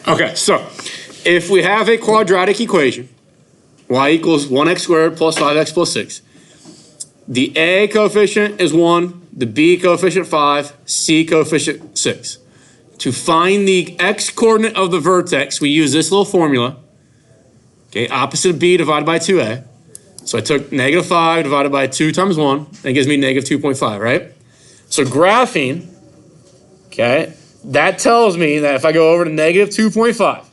Okay, so if we have a quadratic equation, y equals 1x squared plus 5x plus 6, the a coefficient is 1, the b coefficient 5, c coefficient 6. To find the x coordinate of the vertex, we use this little formula. Okay, opposite of b divided by 2a. So I took negative 5 divided by 2 times 1. That gives me negative 2.5, right? So graphing, okay, that tells me that if I go over to negative 2.5,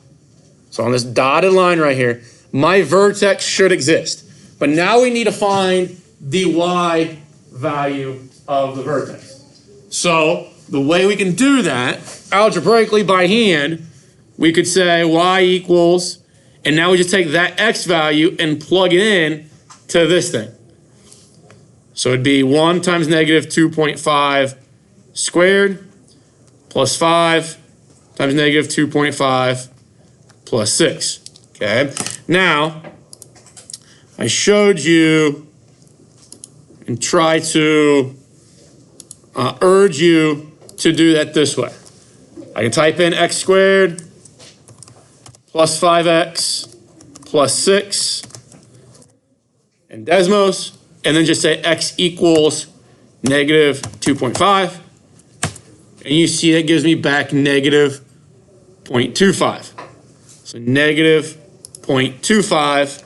so on this dotted line right here, my vertex should exist. But now we need to find the y value of the vertex. So the way we can do that, algebraically by hand, we could say y equals, and now we just take that x value and plug it in to this thing. So it'd be 1 times negative 2.5 squared plus 5 times negative 2.5 plus 6. Okay. Now, I showed you and try to urge you to do that this way. I can type in x squared plus 5x plus 6 and Desmos, and then just say x equals negative 2.5. And you see that gives me back negative 0.25. So negative 0.25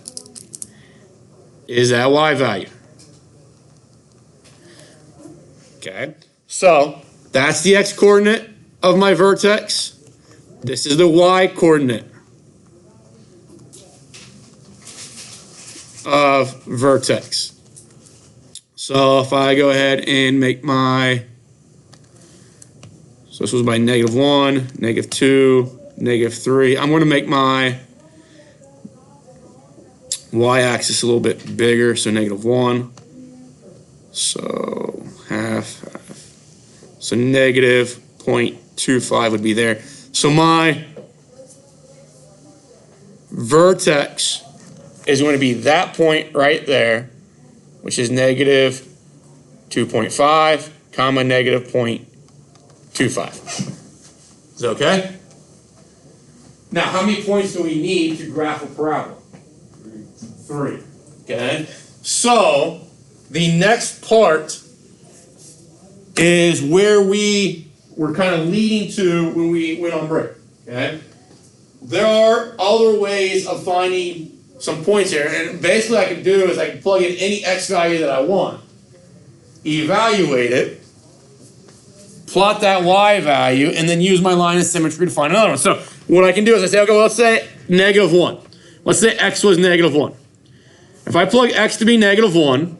is that y value. Okay, so that's the x coordinate of my vertex. This is the y coordinate of vertex. So if I go ahead and make my, so this was my negative 1, negative 2, negative 3. I'm going to make my y-axis a little bit bigger, so negative 1. So half. So negative 0.25 would be there. So my vertex is going to be that point right there, which is negative 2.5, comma, negative 0.25. Is that okay? Now, how many points do we need to graph a parabola? 3. Okay? So, the next part is where we were kind of leading to when we went on break. Okay? There are other ways of finding some points here, and basically I can do is I can plug in any x value that I want, evaluate it, plot that y value, and then use my line of symmetry to find another one. So what I can do is I say, okay, well, let's say negative 1. Let's say x was negative 1. If I plug x to be negative 1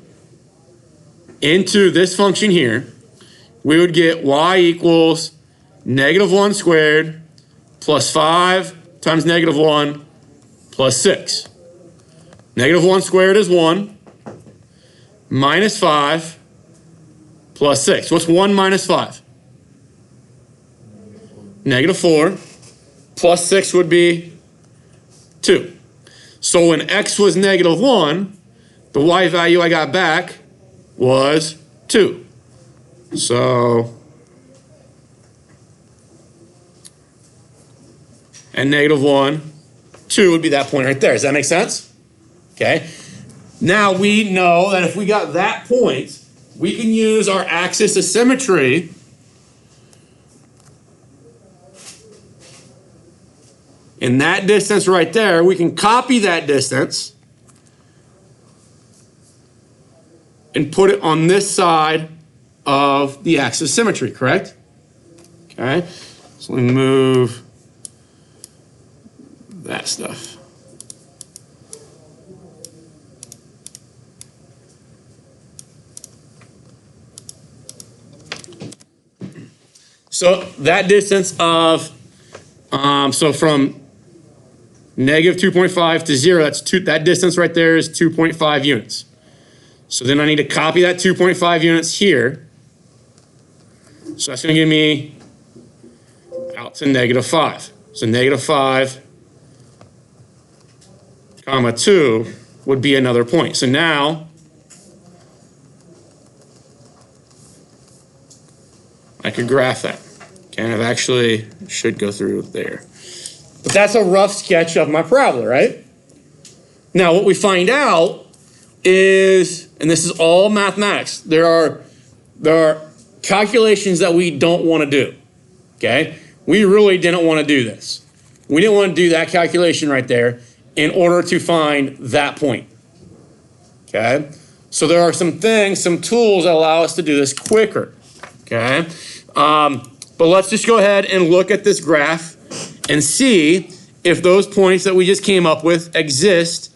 into this function here, we would get y equals negative 1 squared plus 5 times negative 1 plus 6. Negative 1 squared is 1 minus 5 plus 6. What's 1 minus 5? Negative 4 plus 6 would be 2. So when x was negative 1, the y value I got back was 2. So, and negative 1, 2 would be that point right there. Does that make sense? Okay. Now we know that if we got that point, we can use our axis of symmetry in that distance right there. We can copy that distance and put it on this side of the axis of symmetry, correct? Okay. So we move that stuff. So that distance of, so from negative 2.5 to 0, that distance right there is 2.5 units. So then I need to copy that 2.5 units here. So that's going to give me out to negative 5. So negative 5, comma 2 would be another point. So now I could graph that. Okay, and I've actually should go through there. But that's a rough sketch of my parabola, right? Now, what we find out is, and this is all mathematics, there are calculations that we don't want to do, okay? We really didn't want to do this. We didn't want to do that calculation right there in order to find that point, okay? So there are some things, some tools that allow us to do this quicker, okay? But let's just go ahead and look at this graph and see if those points that we just came up with exist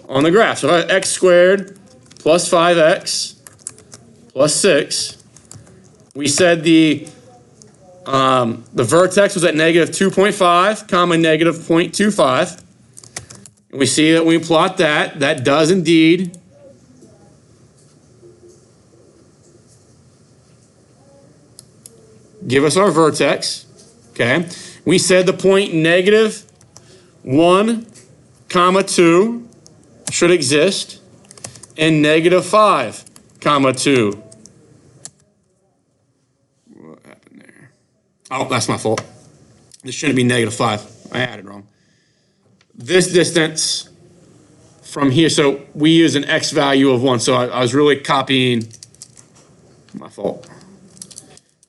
on the graph. So if I have x squared plus 5x plus 6, we said the vertex was at negative 2.5, comma negative 0.25. And we see that when we plot that, that does indeed give us our vertex, okay? We said the point negative 1, comma 2 should exist, and negative 5, comma 2. What happened there? Oh, that's my fault. This shouldn't be negative 5. I added wrong. This distance from here, so we use an x value of 1, so I was really copying, my fault.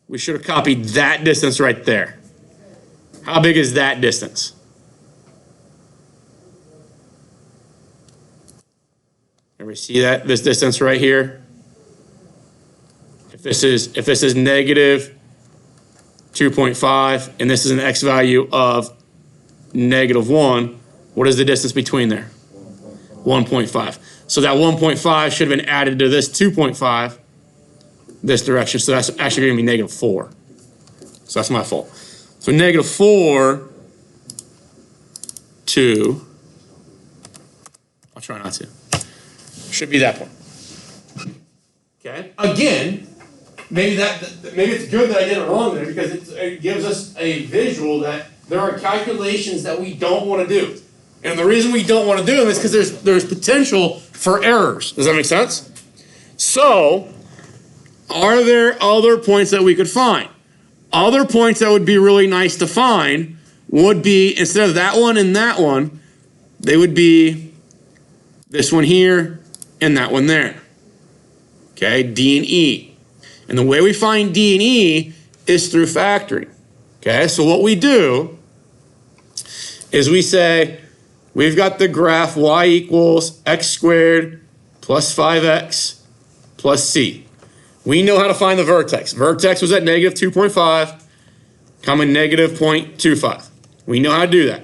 We should have copied that distance right there. How big is that distance? Everybody see that? This distance right here? If this is negative 2.5 and this is an x value of negative 1, what is the distance between there? 1.5. So that 1.5 should have been added to this 2.5 this direction. So that's actually going to be negative 4. So that's my fault. So negative 4, 2. I'll try not to. Should be that point. Okay. Again, maybe it's good that I did it wrong there because it gives us a visual that there are calculations that we don't want to do. And the reason we don't want to do them is because there's potential for errors. Does that make sense? So, are there other points that we could find? Other points that would be really nice to find would be, instead of that one and that one, they would be this one here and that one there. Okay, D and E. And the way we find D and E is through factoring. Okay, so what we do is we say, we've got the graph y equals x squared plus 5x plus c. We know how to find the vertex. Vertex was at negative 2.5, comma negative 0.25. We know how to do that.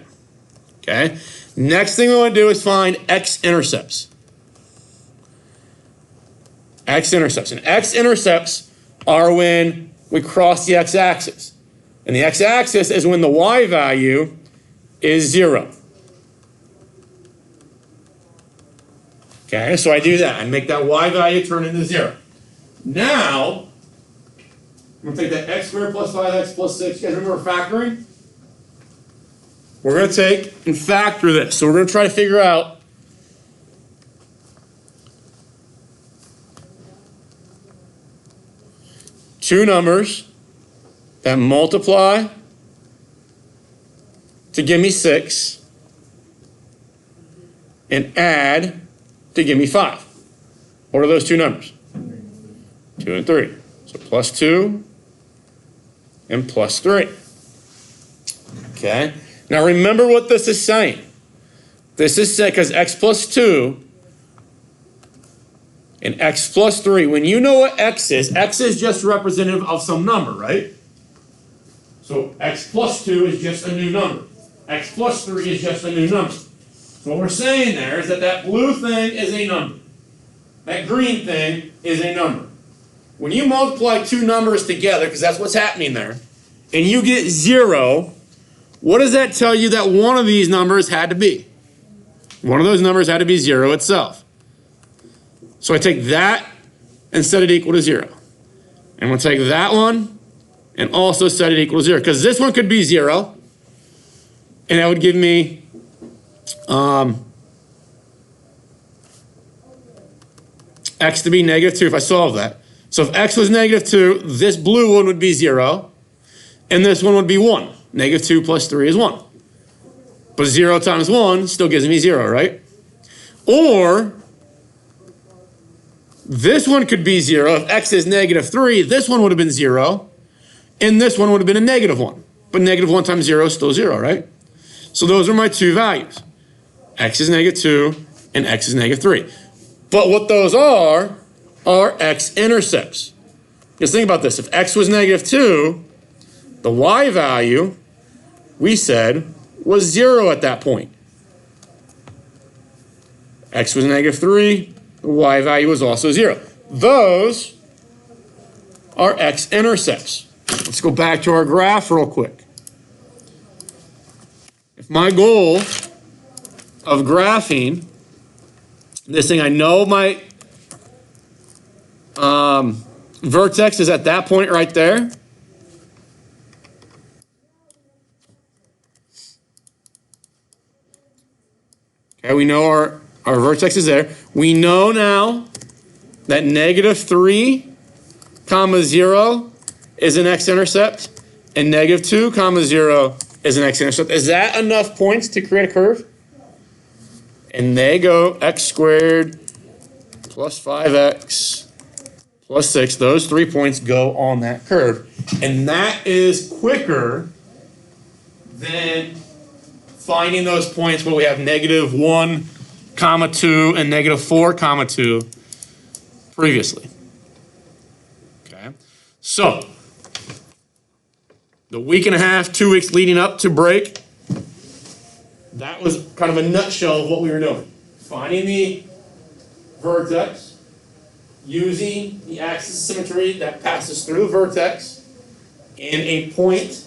Okay? Next thing we want to do is find x-intercepts. X-intercepts. And x-intercepts are when we cross the x-axis. And the x-axis is when the y value is 0. Okay, so I do that. I make that y value turn into 0. Now, I'm going to take that x squared plus 5x plus 6. You guys remember factoring? We're going to take and factor this. So we're going to try to figure out two numbers that multiply to give me 6 and add to give me 5. What are those two numbers? 2 and 3. So plus 2 and plus 3. Okay? Now remember what this is saying. This is saying, because x plus 2 and x plus 3, when you know what x is just representative of some number, right? So x plus 2 is just a new number. X plus 3 is just a new number. So what we're saying there is that that blue thing is a number. That green thing is a number. When you multiply two numbers together, because that's what's happening there, and you get 0, what does that tell you that one of these numbers had to be? One of those numbers had to be 0 itself. So I take that and set it equal to 0. And we'll take that one and also set it equal to 0. Because this one could be 0, and that would give me x to be negative 2 if I solve that. So if x was negative 2, this blue one would be 0, and this one would be 1. Negative 2 plus 3 is 1. But 0 times 1 still gives me 0, right? Or this one could be 0. If x is -3, this one would have been 0. And this one would have been a -1. But -1 times 0 is still 0, right? So those are my two values. X is -2 and x is -3. But what those are x-intercepts. Just think about this. If x was -2, the y value, we said, was 0 at that point. X was -3, the y value was also 0. Those are x-intercepts. Let's go back to our graph real quick. If my goal of graphing this thing, I know my vertex is at that point right there. Okay, we know our vertex is there. We know now that -3, 0 is an x-intercept, and -2, 0 is an x-intercept. Is that enough points to create a curve? And they go x squared plus 5x plus 6. Those 3 points go on that curve. And that is quicker than finding those points where we have -1, 2 and -4, 2 previously. Okay, so the week and a half, 2 weeks leading up to break, that was kind of a nutshell of what we were doing. Finding the vertex, using the axis of symmetry that passes through the vertex, and a point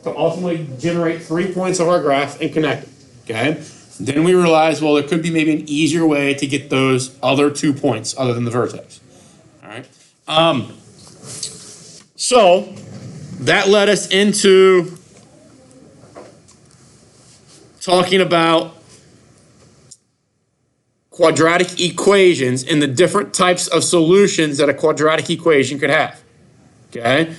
to ultimately generate 3 points of our graph and connect them, okay? Then we realized, well, there could be maybe an easier way to get those other 2 points other than the vertex, all right? So that led us into talking about quadratic equations and the different types of solutions that a quadratic equation could have, okay?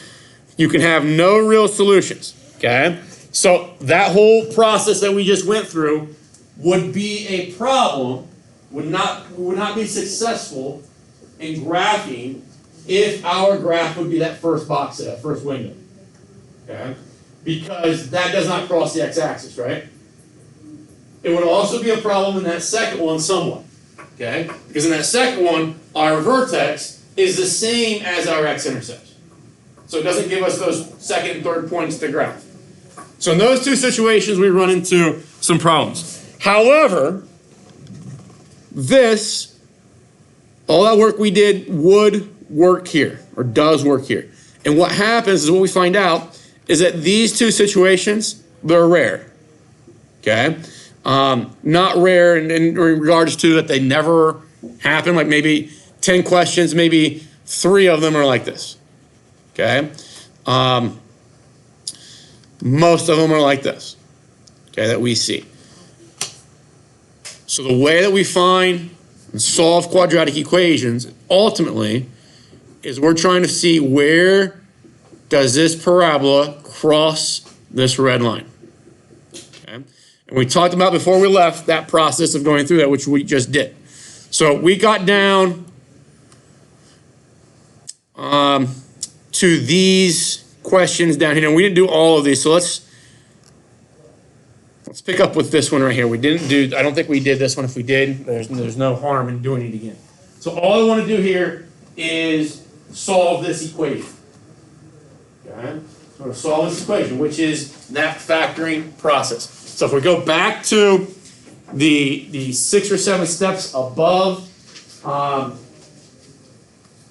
You can have no real solutions, okay? So that whole process that we just went through would be a problem, would not be successful in graphing if our graph would be that first box, that first window, okay? Because that does not cross the x-axis, right? It would also be a problem in that second one somewhat, okay? Because in that second one, our vertex is the same as our x-intercept. So it doesn't give us those second and third points to graph. So in those two situations, we run into some problems. However, all that work we did would work here, or does work here. And what happens is what we find out is that these two situations, they're rare, okay? Not rare in regards to that they never happen, like maybe 10 questions, maybe 3 of them are like this, okay? Most of them are like this, okay, that we see. So the way that we find and solve quadratic equations, ultimately, is we're trying to see where does this parabola cross this red line, okay? And we talked about before we left that process of going through that, which we just did. So we got down to these questions down here, and we didn't do all of these, so let's pick up with this one right here. I don't think we did this one. If we did, there's no harm in doing it again. So all I want to do here is solve this equation, okay? So to solve this equation, which is that factoring process. So if we go back to the 6 or 7 steps above,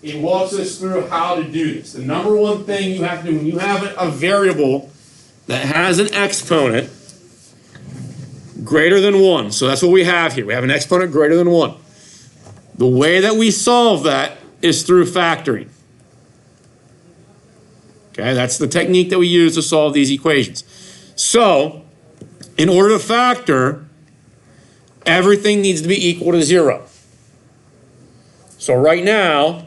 it walks us through how to do this. The number one thing you have to do when you have a variable that has an exponent greater than 1, so that's what we have here. We have an exponent greater than 1. The way that we solve that is through factoring. Okay, that's the technique that we use to solve these equations. So, in order to factor, everything needs to be equal to 0. So right now,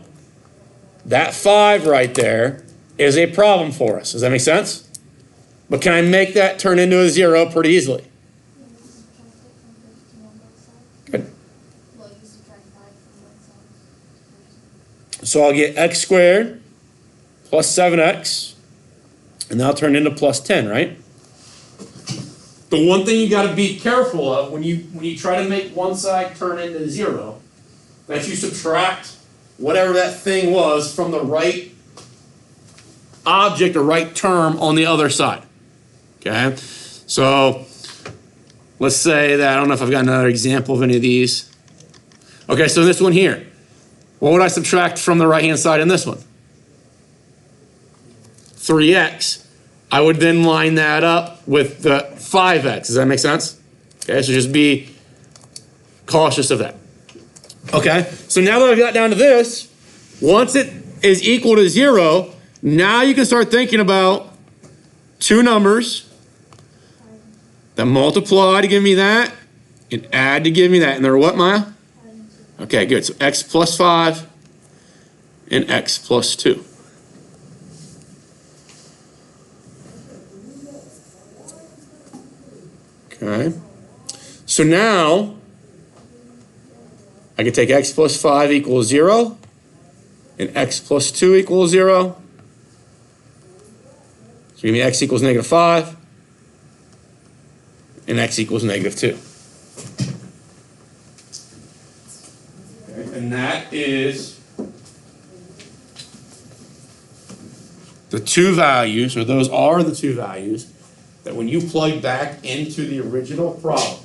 that 5 right there is a problem for us. Does that make sense? But can I make that turn into a 0 pretty easily? So I'll get x squared plus 7x, and that'll turn into plus 10, right? The one thing you got to be careful of when you try to make one side turn into 0, that you subtract whatever that thing was from the right object or right term on the other side. Okay? So let's say that, I don't know if I've got another example of any of these. Okay, so this one here, what would I subtract from the right-hand side in this one? 3x. I would then line that up with the 5x. Does that make sense? Okay, so just be cautious of that. Okay, so now that I've got down to this, once it is equal to 0, now you can start thinking about two numbers that multiply to give me that and add to give me that. And they're what, Maya? Okay, good. So x plus 5 and x plus 2. Okay. So now I can take x plus 5 equals 0 and x plus 2 equals 0. So give me x equals negative 5 and x equals negative 2. Okay. And that is the two values, or those are the two values, that when you plug back into the original problem,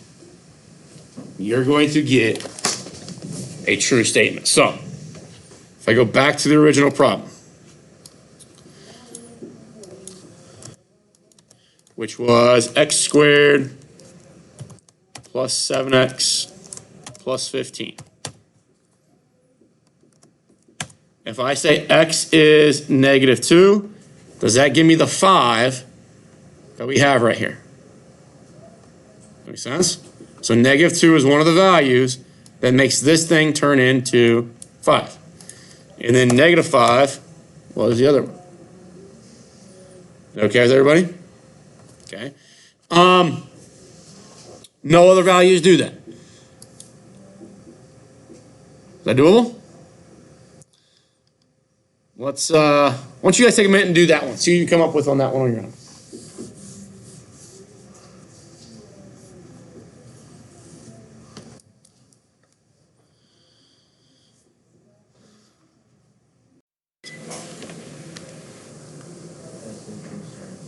you're going to get a true statement. So, if I go back to the original problem, which was x squared plus 7x plus 15. If I say x is negative 2, does that give me the 5 that we have right here? Make sense? So negative 2 is one of the values that makes this thing turn into 5. And then negative 5 was the other one. Okay with everybody? Okay. No other values do that. Is that doable? Let's, why don't you guys take a minute and do that one. See what you come up with on that one on your own.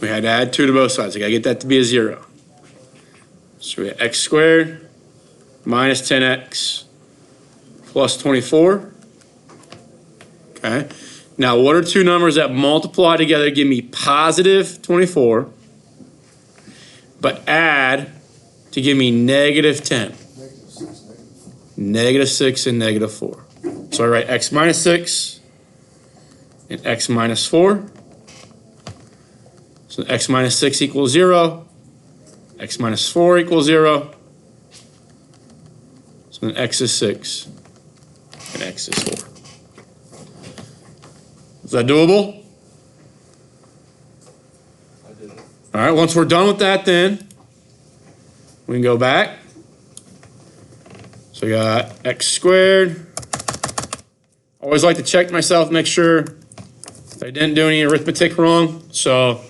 We had to add 2 to both sides. I gotta get that to be a 0. So we have x squared minus 10x plus 24. Okay. Now, what are two numbers that multiply together to give me positive 24, but add to give me negative 10? Negative 6 and negative 4. So I write x minus 6 and x minus 4. So x minus 6 equals 0. X minus 4 equals 0. So then x is 6 and x is 4. Is that doable? I did it. All right, once we're done with that, then we can go back. So we got x squared. Always like to check myself, make sure I didn't do any arithmetic wrong. So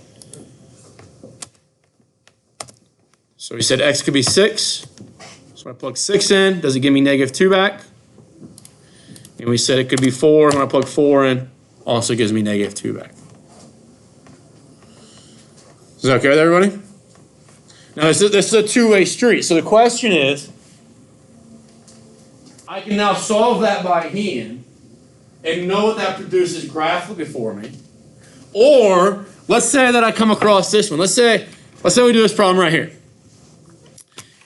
we said x could be 6. So when I plug 6 in, does it give me negative 2 back? And we said it could be 4. When I plug 4 in, also gives me negative 2 back. Is that okay with everybody? Now this is a two-way street. So the question is, I can now solve that by hand and know what that produces graphically for me. Or let's say that I come across this one. Let's say we do this problem right here.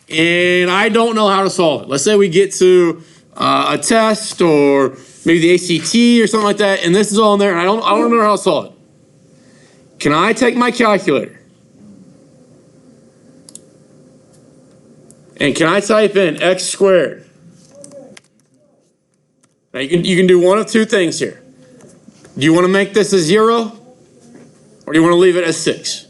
And I don't know how to solve it. Let's say we get to a test or maybe the ACT or something like that, and this is all in there, and I don't remember how to solve it. Can I take my calculator and can I type in x squared? Now you can do one of two things here. Do you want to make this a 0, or do you want to leave it as 6?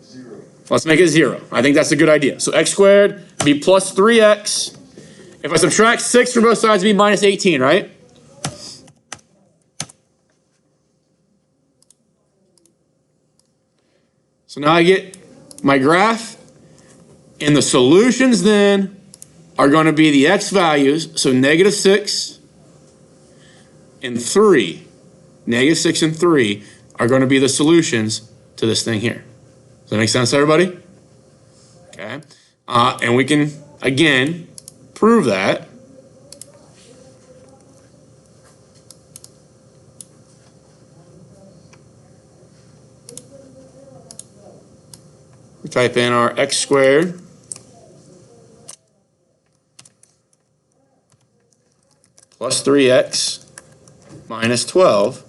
0. Let's make it 0. I think that's a good idea. So x squared be plus 3x. If I subtract 6 from both sides, it'd be minus 18, right? So now I get my graph, and the solutions then are going to be the x values, so -6 and 3. -6 and 3 are going to be the solutions to this thing here. Does that make sense, everybody? Okay. And we can, again, prove that. We type in our x squared plus 3x minus 12.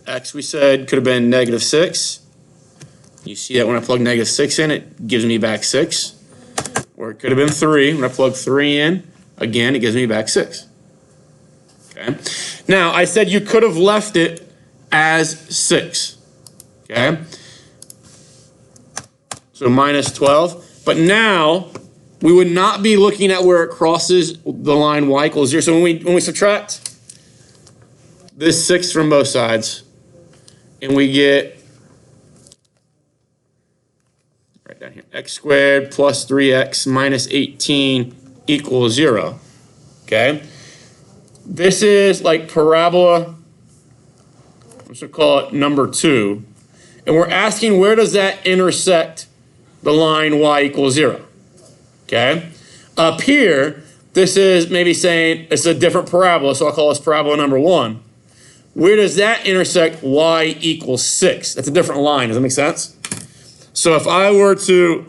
X, we said, could have been -6. You see that when I plug -6 in, it gives me back 6. Or it could have been 3. When I plug 3 in, again, it gives me back 6. Okay. Now, I said you could have left it as 6. Okay. So -12. But now, we would not be looking at where it crosses the line y equals 0. So when we subtract this 6 from both sides, and we get, right down here, x squared plus 3x minus 18 equals 0. Okay? This is like parabola, let's call it number 2. And we're asking, where does that intersect the line y equals 0? Okay? Up here, this is maybe saying it's a different parabola, so I'll call this parabola number 1. Where does that intersect y equals 6? That's a different line. Does that make sense? So if I were to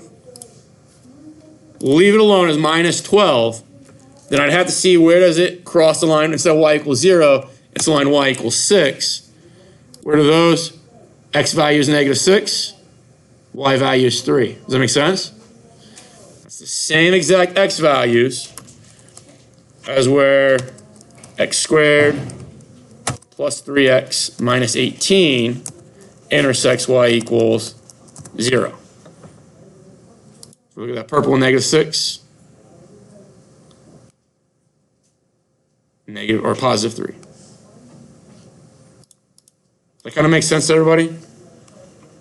leave it alone as -12, then I'd have to see where does it cross the line instead of y equals 0. It's the line y equals 6. Where do those? X value is -6. Y value is 3. Does that make sense? That's the same exact x values as where x squared plus 3x minus 18 intersects y equals 0. So look at that purple -6, negative or positive 3. That kind of makes sense to everybody?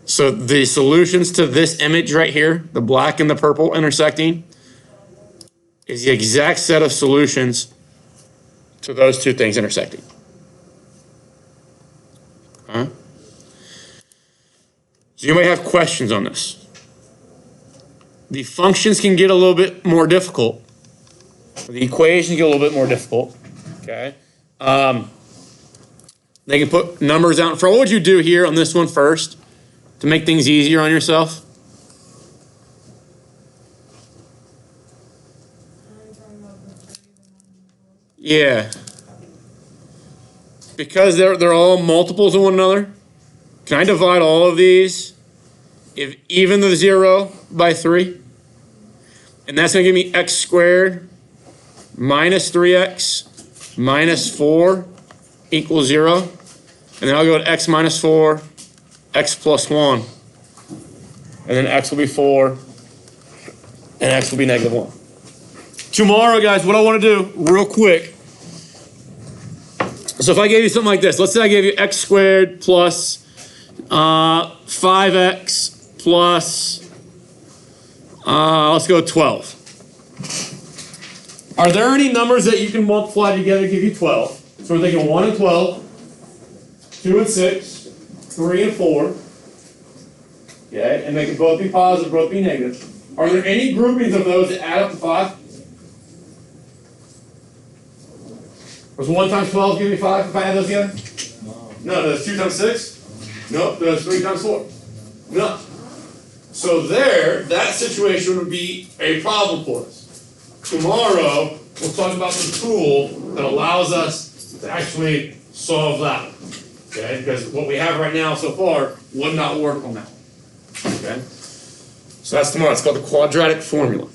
So the solutions to this image right here, the black and the purple intersecting, is the exact set of solutions to those two things intersecting. Huh? So you might have questions on this. The functions can get a little bit more difficult. The equations get a little bit more difficult. Okay. They can put numbers out in front. What would you do here on this one first to make things easier on yourself? Yeah. Because they're all multiples of one another, can I divide all of these if even the 0 by 3? And that's going to give me x squared minus 3x minus 4 equals 0. And then I'll go to x minus 4, x plus 1. And then x will be 4, and x will be -1. Tomorrow, guys, what I want to do real quick. So if I gave you something like this, let's say I gave you x squared plus 5x plus, let's go 12. Are there any numbers that you can multiply together to give you 12? So we're thinking 1 and 12, 2 and 6, 3 and 4. Okay, and they can both be positive, both be negative. Are there any groupings of those that add up to 5? Was 1 times 12 give me 5 if I add those together? No. Does 2 times 6? Nope. Does 3 times 4? No. So there, that situation would be a problem for us. Tomorrow, we'll talk about the tool that allows us to actually solve that. Okay? Because what we have right now so far would not work on that. Okay? So that's tomorrow. It's called the quadratic formula.